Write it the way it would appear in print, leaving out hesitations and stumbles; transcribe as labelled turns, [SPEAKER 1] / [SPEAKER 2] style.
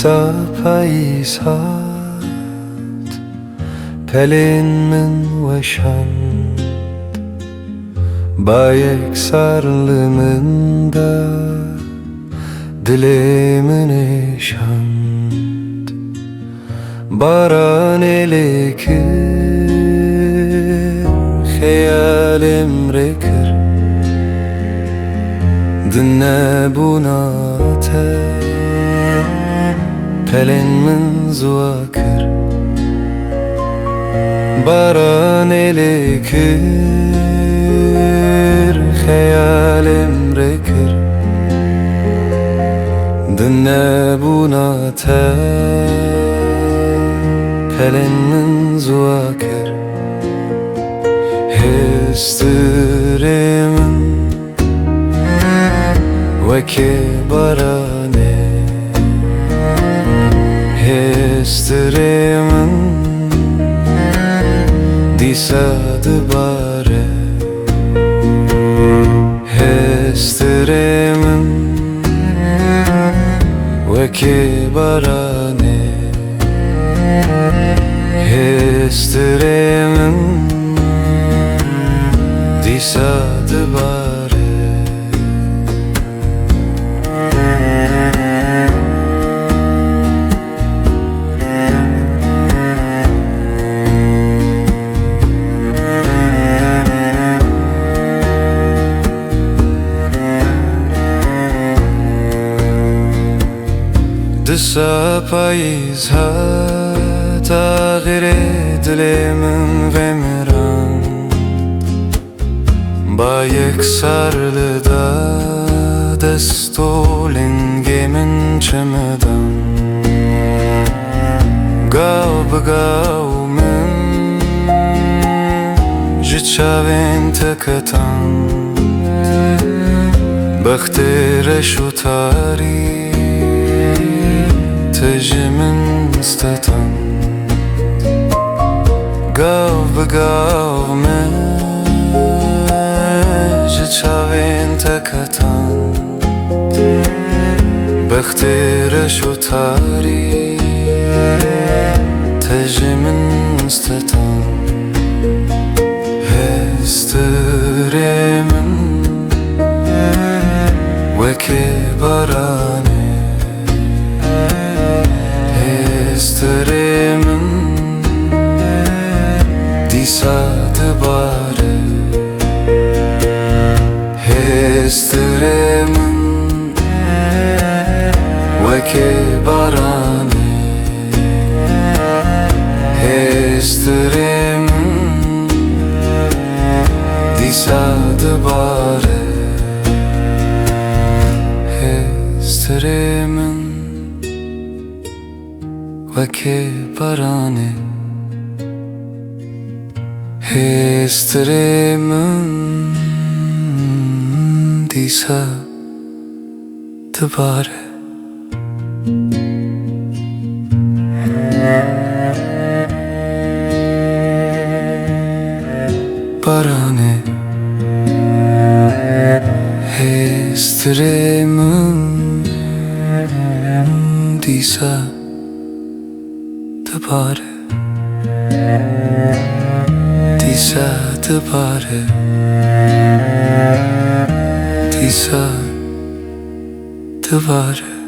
[SPEAKER 1] دسا پاییزهات پلین من وشند با yekserliğimde dilimin eşand baran elekir hayalim rekir dinle bunate pelin min zuakir baran elekir hayalim rekir dinle bunate pelin min zuakir histirimin veke barane histirimin disa dibare histirimin veke barane histirimin disa dibare دسا پاییزهات تغییر دلمن vemiran با yekserlida destolingemin çemedan gav begav min jitşavin teketan بختر شتاری تجمن استتن گاو بگاو من جتشاوین تکتن بختر شتاری تجمن استتن هسترمن وکی برانه هسترمن دیسا دباره هسترمن وکی برانه هسترمن دیسا دباره histirimin veke barane histirimin disa dibare barane histirimin disa dibare disa dibare disa dibare